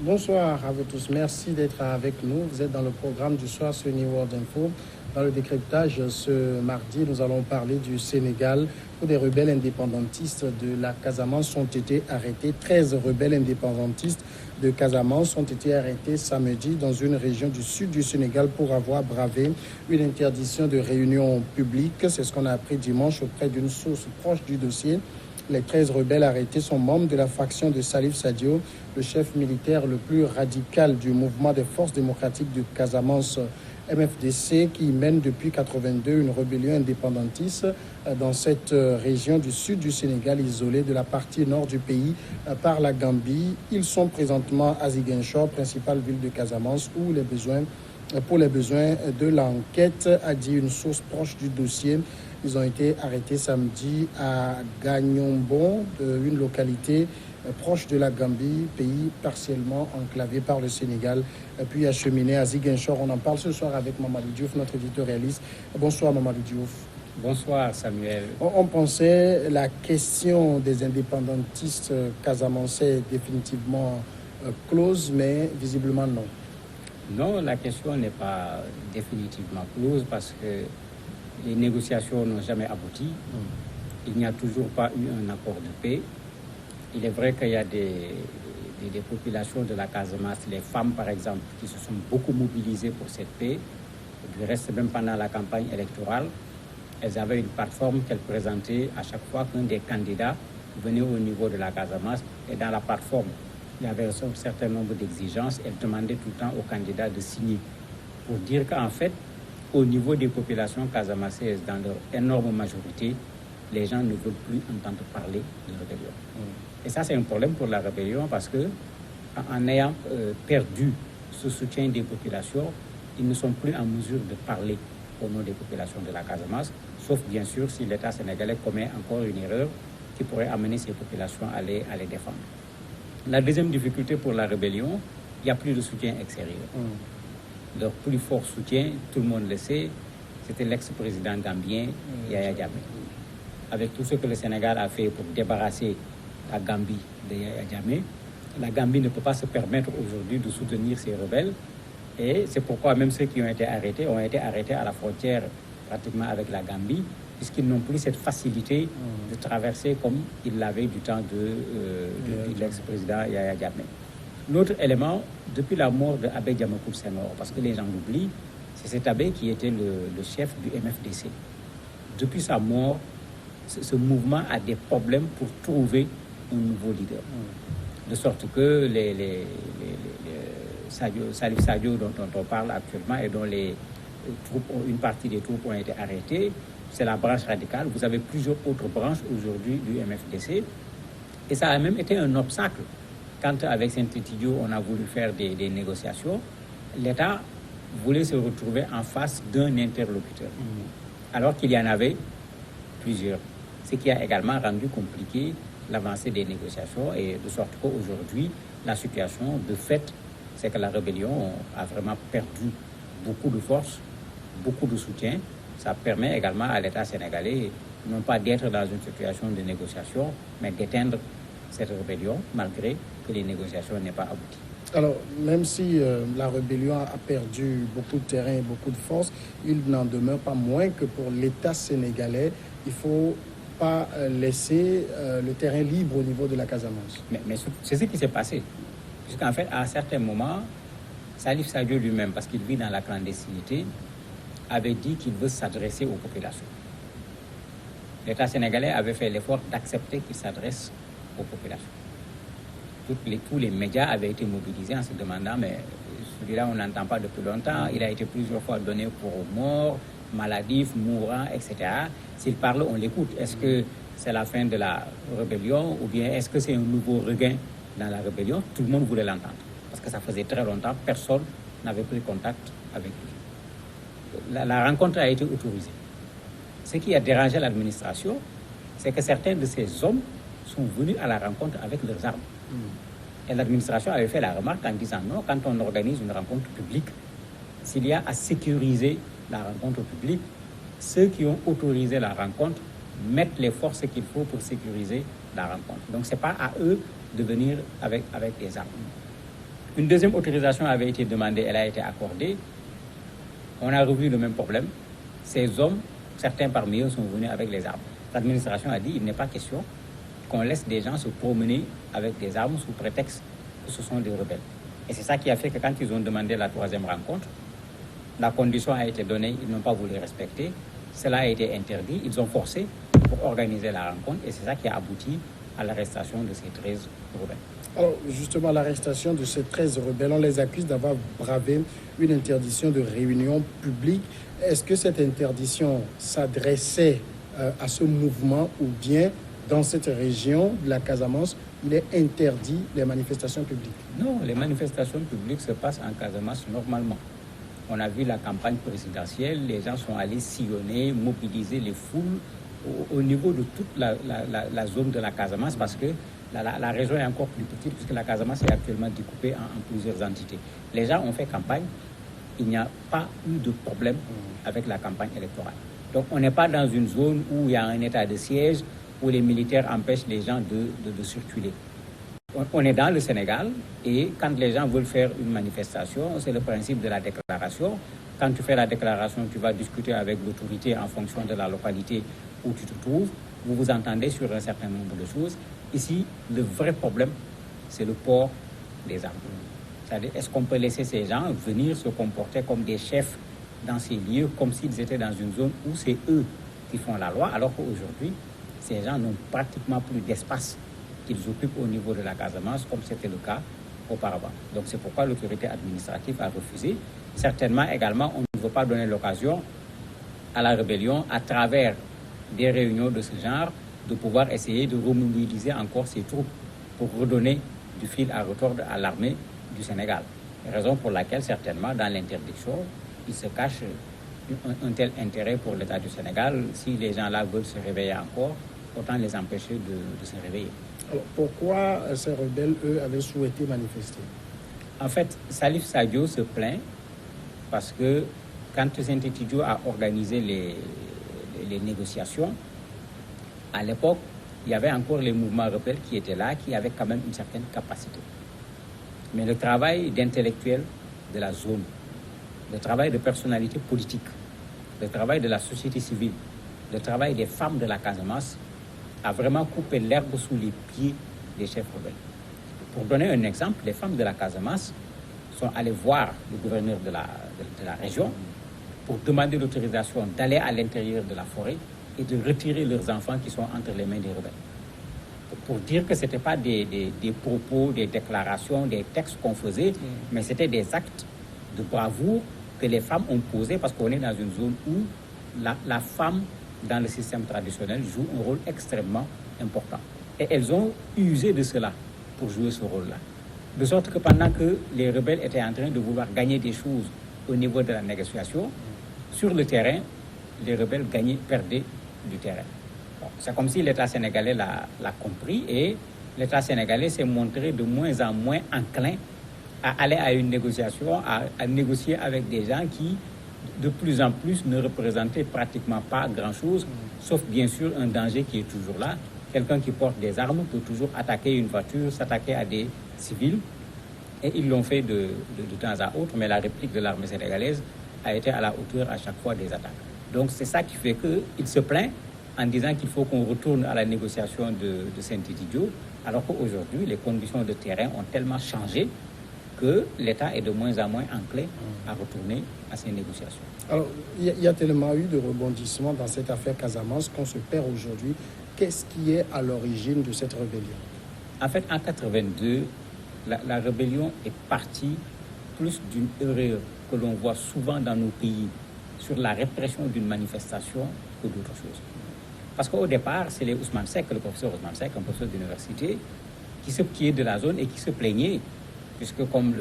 Bonsoir à vous tous. Merci d'être avec nous. Vous êtes dans le programme du soir sur New World Info. Dans le décryptage, ce mardi, nous allons parler du Sénégal où des rebelles indépendantistes de la Casamance ont été arrêtés. 13 rebelles indépendantistes de Casamance ont été arrêtés samedi dans une région du sud du Sénégal pour avoir bravé une interdiction de réunion publique. C'est ce qu'on a appris dimanche auprès d'une source proche du dossier. Les 13 rebelles arrêtés sont membres de la faction de Salif Sadio, le chef militaire le plus radical du mouvement des forces démocratiques de Casamance, MFDC, qui mène depuis 1982 une rébellion indépendantiste dans cette région du sud du Sénégal, isolée de la partie nord du pays par la Gambie. Ils sont présentement à Ziguinchor, principale ville de Casamance, où pour les besoins de l'enquête, a dit une source proche du dossier. Ils ont été arrêtés samedi à Gagnombon, une localité proche de la Gambie, pays partiellement enclavé par le Sénégal, puis acheminé à Ziguinchor. On en parle ce soir avec Mamadou Diouf, notre éditorialiste. Bonsoir Mamadou Diouf. Bonsoir Samuel. On pensait la question des indépendantistes casamançais définitivement close, mais visiblement non. Non, la question n'est pas définitivement close parce que les négociations n'ont jamais abouti. Il n'y a toujours pas eu un accord de paix. Il est vrai qu'il y a des populations de la Casamance, les femmes par exemple, qui se sont beaucoup mobilisées pour cette paix. Du reste, même pendant la campagne électorale, elles avaient une plateforme qu'elles présentaient à chaque fois qu'un des candidats venait au niveau de la Casamance. Et dans la plateforme, il y avait un certain nombre d'exigences. Elles demandaient tout le temps aux candidats de signer pour dire qu'en fait, au niveau des populations casamancaises, dans leur énorme majorité, les gens ne veulent plus entendre parler de rébellion. Et ça, c'est un problème pour la rébellion parce que, en ayant perdu ce soutien des populations, ils ne sont plus en mesure de parler au nom des populations de la Casamance, sauf bien sûr si l'État sénégalais commet encore une erreur qui pourrait amener ces populations à les défendre. La deuxième difficulté pour la rébellion, il n'y a plus de soutien extérieur. Leur plus fort soutien, tout le monde le sait, c'était l'ex-président gambien Yaya Jammeh. Avec tout ce que le Sénégal a fait pour débarrasser la Gambie de Yaya Jammeh, la Gambie ne peut pas se permettre aujourd'hui de soutenir ces rebelles. Et c'est pourquoi même ceux qui ont été arrêtés à la frontière pratiquement avec la Gambie, puisqu'ils n'ont plus cette facilité de traverser comme ils l'avaient du temps de l'ex-président Yaya Jammeh. L'autre élément, depuis la mort de Abbé Diamacoune Senghor, parce que les gens l'oublient, c'est cet abbé qui était le chef du MFDC. Depuis sa mort, ce mouvement a des problèmes pour trouver un nouveau leader. De sorte que Salif Sadio, dont on parle actuellement, et dont une partie des troupes ont été arrêtées, c'est la branche radicale. Vous avez plusieurs autres branches aujourd'hui du MFDC. Et ça a même été un obstacle. Quand avec Saint-Étidio, on a voulu faire des négociations, l'État voulait se retrouver en face d'un interlocuteur, alors qu'il y en avait plusieurs. Ce qui a également rendu compliqué l'avancée des négociations, et de sorte qu'aujourd'hui, la situation de fait, c'est que la rébellion a vraiment perdu beaucoup de force, beaucoup de soutien. Ça permet également à l'État sénégalais, non pas d'être dans une situation de négociation, mais d'éteindre cette rébellion, malgré que les négociations n'aient pas abouti. Alors, même si la rébellion a perdu beaucoup de terrain et beaucoup de force, il n'en demeure pas moins que pour l'État sénégalais, il ne faut pas laisser le terrain libre au niveau de la Casamance. Mais c'est ce qui s'est passé. Puisqu'en fait, à un certain moment, Salif Sadio lui-même, parce qu'il vit dans la clandestinité, avait dit qu'il veut s'adresser aux populations. L'État sénégalais avait fait l'effort d'accepter qu'il s'adresse aux populations. Tous les médias avaient été mobilisés en se demandant, mais celui-là, on n'entend pas depuis longtemps, il a été plusieurs fois donné pour mort, maladif, mourant, etc. S'il parle, on l'écoute. Est-ce que c'est la fin de la rébellion ou bien est-ce que c'est un nouveau regain dans la rébellion? Tout le monde voulait l'entendre. Parce que ça faisait très longtemps, personne n'avait pris contact avec lui. La rencontre a été autorisée. Ce qui a dérangé l'administration, c'est que certains de ces hommes sont venus à la rencontre avec leurs armes. Et l'administration avait fait la remarque en disant non, quand on organise une rencontre publique, s'il y a à sécuriser la rencontre publique, ceux qui ont autorisé la rencontre mettent les forces qu'il faut pour sécuriser la rencontre. Donc ce n'est pas à eux de venir avec des armes. Une deuxième autorisation avait été demandée, elle a été accordée. On a revu le même problème. Ces hommes, certains parmi eux sont venus avec les armes. L'administration a dit qu'il n'est pas question qu'on laisse des gens se promener avec des armes sous prétexte que ce sont des rebelles. Et c'est ça qui a fait que quand ils ont demandé la troisième rencontre, la condition a été donnée, ils n'ont pas voulu respecter. Cela a été interdit, ils ont forcé pour organiser la rencontre et c'est ça qui a abouti à l'arrestation de ces 13 rebelles. Alors, justement, l'arrestation de ces 13 rebelles, on les accuse d'avoir bravé une interdiction de réunion publique. Est-ce que cette interdiction s'adressait à ce mouvement ou bien dans cette région de la Casamance, il est interdit les manifestations publiques? Non, les manifestations publiques se passent en Casamance normalement. On a vu la campagne présidentielle, les gens sont allés sillonner, mobiliser les foules au niveau de toute la zone de la Casamance parce que la région est encore plus petite puisque la Casamance est actuellement découpée en plusieurs entités. Les gens ont fait campagne, il n'y a pas eu de problème avec la campagne électorale. Donc on n'est pas dans une zone où il y a un état de siège, où les militaires empêchent les gens de circuler. On est dans le Sénégal et quand les gens veulent faire une manifestation, c'est le principe de la déclaration. Quand tu fais la déclaration, tu vas discuter avec l'autorité en fonction de la localité où tu te trouves. Vous vous entendez sur un certain nombre de choses. Ici, le vrai problème, c'est le port des armes. C'est-à-dire, est-ce qu'on peut laisser ces gens venir se comporter comme des chefs dans ces lieux, comme s'ils étaient dans une zone où c'est eux qui font la loi, alors qu'aujourd'hui, ces gens n'ont pratiquement plus d'espace qu'ils occupent au niveau de la Casamance, comme c'était le cas auparavant. Donc c'est pourquoi l'autorité administrative a refusé. Certainement également, on ne veut pas donner l'occasion à la rébellion, à travers des réunions de ce genre, de pouvoir essayer de remobiliser encore ses troupes pour redonner du fil à retordre à l'armée du Sénégal. Raison pour laquelle, certainement, dans l'interdiction, il se cache un tel intérêt pour l'État du Sénégal. Si les gens-là veulent se réveiller encore, autant les empêcher de se réveiller. Alors, pourquoi ces rebelles, eux, avaient souhaité manifester? En fait, Salif Sadio se plaint parce que quand Saint-Étidio a organisé les négociations, à l'époque, il y avait encore les mouvements rebelles qui étaient là, qui avaient quand même une certaine capacité. Mais le travail d'intellectuels de la zone, le travail de personnalités politiques, le travail de la société civile, le travail des femmes de la Casamance a vraiment coupé l'herbe sous les pieds des chefs rebelles. Pour donner un exemple, les femmes de la Casamance sont allées voir le gouverneur de la région pour demander l'autorisation d'aller à l'intérieur de la forêt et de retirer leurs enfants qui sont entre les mains des rebelles. Pour dire que ce n'était pas des propos, des déclarations, des textes qu'on faisait, mais c'était des actes de bravoure que les femmes ont posés parce qu'on est dans une zone où la femme, dans le système traditionnel, joue un rôle extrêmement important. Et elles ont usé de cela pour jouer ce rôle-là. De sorte que pendant que les rebelles étaient en train de vouloir gagner des choses au niveau de la négociation, sur le terrain, les rebelles perdaient du terrain. Bon, c'est comme si l'État sénégalais l'a compris et l'État sénégalais s'est montré de moins en moins enclin à aller à une négociation, à négocier avec des gens qui, de plus en plus, ne représentaient pratiquement pas grand-chose, sauf bien sûr un danger qui est toujours là. Quelqu'un qui porte des armes peut toujours attaquer une voiture, s'attaquer à des civils. Et ils l'ont fait de temps à autre, mais la réplique de l'armée sénégalaise a été à la hauteur à chaque fois des attaques. Donc c'est ça qui fait qu'il se plaint en disant qu'il faut qu'on retourne à la négociation de Saint-Étidio, alors qu'aujourd'hui, les conditions de terrain ont tellement changé que l'État est de moins en moins enclin à retourner à ces négociations. Alors, il y a tellement eu de rebondissements dans cette affaire Casamance qu'on se perd aujourd'hui. Qu'est-ce qui est à l'origine de cette rébellion? En fait, en 82, la rébellion est partie plus d'une erreur que l'on voit souvent dans nos pays sur la répression d'une manifestation que d'autres choses. Parce qu'au départ, c'est le professeur Ousmane Seck, un professeur d'université, qui est de la zone et qui se plaignait, puisque comme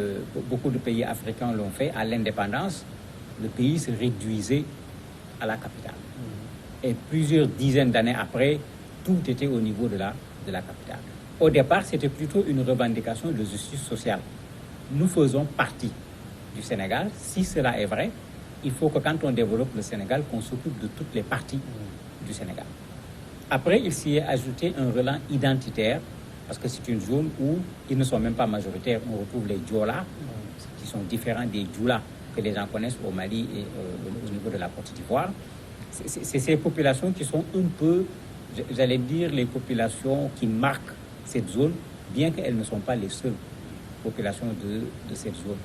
beaucoup de pays africains l'ont fait, à l'indépendance, le pays se réduisait à la capitale. Et plusieurs dizaines d'années après, tout était au niveau de la capitale. Au départ, c'était plutôt une revendication de justice sociale. Nous faisons partie du Sénégal. Si cela est vrai, il faut que quand on développe le Sénégal, qu'on s'occupe de toutes les parties du Sénégal. Après, il s'y est ajouté un relent identitaire parce que c'est une zone où ils ne sont même pas majoritaires. On retrouve les Diola, qui sont différents des Djoula que les gens connaissent au Mali et au niveau de la Côte d'Ivoire. C'est ces populations qui sont un peu, j'allais dire, les populations qui marquent cette zone, bien qu'elles ne sont pas les seules populations de cette zone.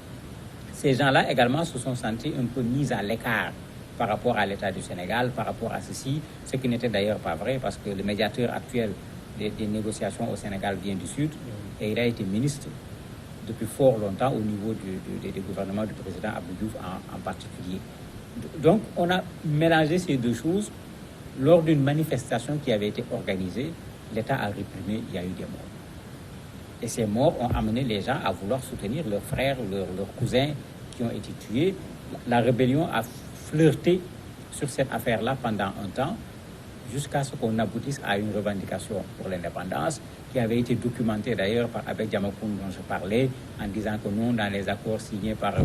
Ces gens-là également se sont sentis un peu mis à l'écart par rapport à l'État du Sénégal, par rapport à ceci, ce qui n'était d'ailleurs pas vrai, parce que le médiateur actuel des négociations au Sénégal vient du Sud, et il a été ministre depuis fort longtemps au niveau du gouvernement du président Abdou Diouf en particulier. Donc, on a mélangé ces deux choses. Lors d'une manifestation qui avait été organisée, l'État a réprimé, il y a eu des morts. Et ces morts ont amené les gens à vouloir soutenir leurs frères, leurs cousins qui ont été tués. La rébellion a flirté sur cette affaire-là pendant un temps, jusqu'à ce qu'on aboutisse à une revendication pour l'indépendance, qui avait été documentée d'ailleurs par Abed Diamacoune dont je parlais, en disant que non, dans les accords signés par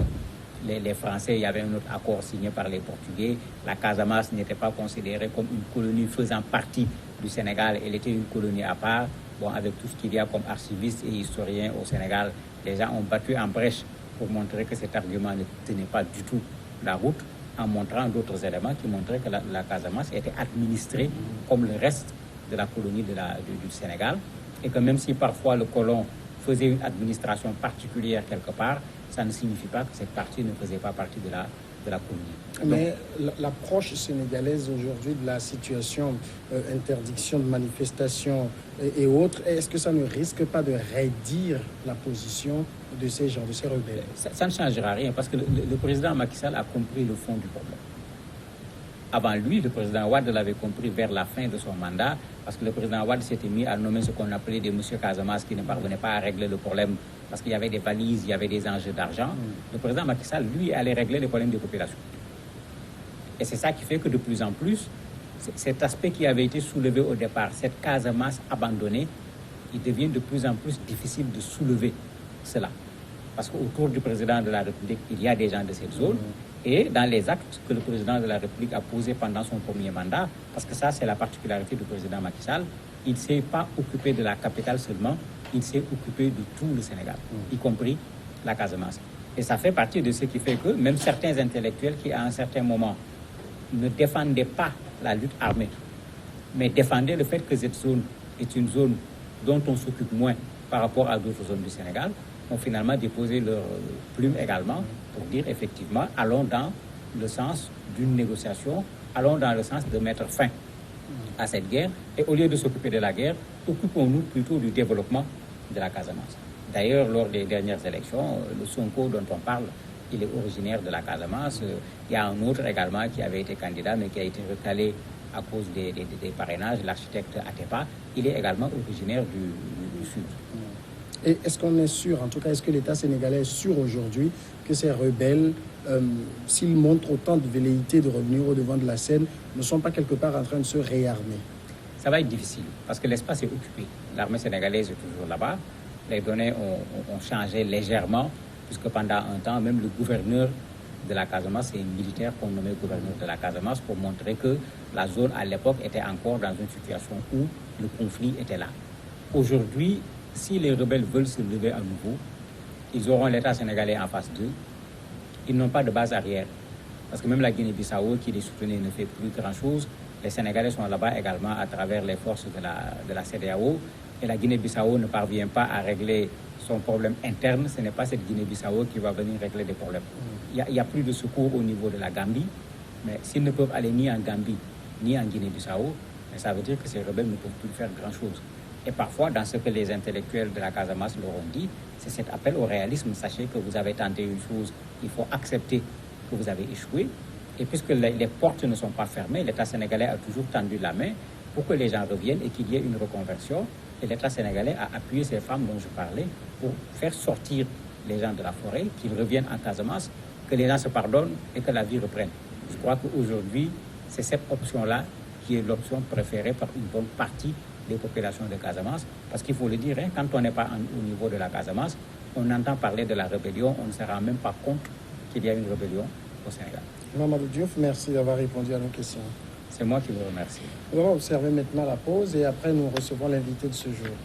les Français, il y avait un autre accord signé par les Portugais. La Casamance n'était pas considérée comme une colonie faisant partie du Sénégal, elle était une colonie à part. Bon, avec tout ce qu'il y a comme archivistes et historiens au Sénégal, les gens ont battu en brèche pour montrer que cet argument ne tenait pas du tout la route, en montrant d'autres éléments qui montraient que la Casamance était administrée comme le reste de la colonie du Sénégal, et que même si parfois le colon faisait une administration particulière quelque part, ça ne signifie pas que cette partie ne faisait pas partie de la colonie. Mais l'approche sénégalaise aujourd'hui de la situation, interdiction de manifestations et autres, est-ce que ça ne risque pas de raidir la position de ces gens, de ces rebelles? Ça ne changera rien, parce que le président Macky Sall a compris le fond du problème. Avant lui, le président Wade l'avait compris vers la fin de son mandat, parce que le président Wade s'était mis à nommer ce qu'on appelait des monsieur Casamance qui ne parvenaient pas à régler le problème, parce qu'il y avait des valises, il y avait des enjeux d'argent. Le président Macky Sall, lui, allait régler les problèmes des populations. Et c'est ça qui fait que de plus en plus, cet aspect qui avait été soulevé au départ, cette Casamance abandonnée, il devient de plus en plus difficile de soulever cela. Parce qu'autour du président de la République, il y a des gens de cette zone. Et dans les actes que le président de la République a posés pendant son premier mandat, parce que ça, c'est la particularité du président Macky Sall, il ne s'est pas occupé de la capitale seulement, il s'est occupé de tout le Sénégal, y compris la Casamance. Et ça fait partie de ce qui fait que même certains intellectuels qui, à un certain moment, ne défendaient pas la lutte armée, mais défendaient le fait que cette zone est une zone dont on s'occupe moins par rapport à d'autres zones du Sénégal, ont finalement déposé leur plume également pour dire effectivement, allons dans le sens d'une négociation, allons dans le sens de mettre fin à cette guerre, et au lieu de s'occuper de la guerre, occupons-nous plutôt du développement de la Casamance. D'ailleurs, lors des dernières élections, le Sonko dont on parle, il est originaire de la Casamance. Il y a un autre également qui avait été candidat, mais qui a été recalé à cause des parrainages, l'architecte Atepa. Il est également originaire du Sud. Et est-ce qu'on est sûr, en tout cas, est-ce que l'État sénégalais est sûr aujourd'hui que ces rebelles, s'ils montrent autant de velléité de revenir au devant de la scène, ne sont pas quelque part en train de se réarmer? Ça va être difficile, parce que l'espace est occupé. L'armée sénégalaise est toujours là-bas. Les données ont changé légèrement, puisque pendant un temps, même le gouverneur de la Casamance, c'est un militaire qu'on nommait gouverneur de la Casamance pour montrer que la zone, à l'époque, était encore dans une situation où le conflit était là. Aujourd'hui, si les rebelles veulent se lever à nouveau, ils auront l'État sénégalais en face d'eux. Ils n'ont pas de base arrière. Parce que même la Guinée-Bissau, qui les soutenait, ne fait plus grand-chose. Les Sénégalais sont là-bas également à travers les forces de la CEDEAO. Et la Guinée-Bissau ne parvient pas à régler son problème interne. Ce n'est pas cette Guinée-Bissau qui va venir régler des problèmes. Il n'y a plus de secours au niveau de la Gambie. Mais s'ils ne peuvent aller ni en Gambie, ni en Guinée-Bissau, ça veut dire que ces rebelles ne peuvent plus faire grand-chose. Et parfois, dans ce que les intellectuels de la Casamance leur ont dit, c'est cet appel au réalisme. Sachez que vous avez tenté une chose, il faut accepter que vous avez échoué. Et puisque les portes ne sont pas fermées, l'État sénégalais a toujours tendu la main pour que les gens reviennent et qu'il y ait une reconversion. Et l'État sénégalais a appuyé ces femmes dont je parlais pour faire sortir les gens de la forêt, qu'ils reviennent en Casamance, que les gens se pardonnent et que la vie reprenne. Je crois qu'aujourd'hui, c'est cette option-là qui est l'option préférée par une bonne partie des populations de Casamance, parce qu'il faut le dire, hein, quand on n'est pas au niveau de la Casamance, on entend parler de la rébellion, on ne se rend même pas compte qu'il y a une rébellion au Sénégal. Mamadou Diouf, merci d'avoir répondu à nos questions. C'est moi qui vous remercie. Nous allons observer maintenant la pause et après nous recevons l'invité de ce jour.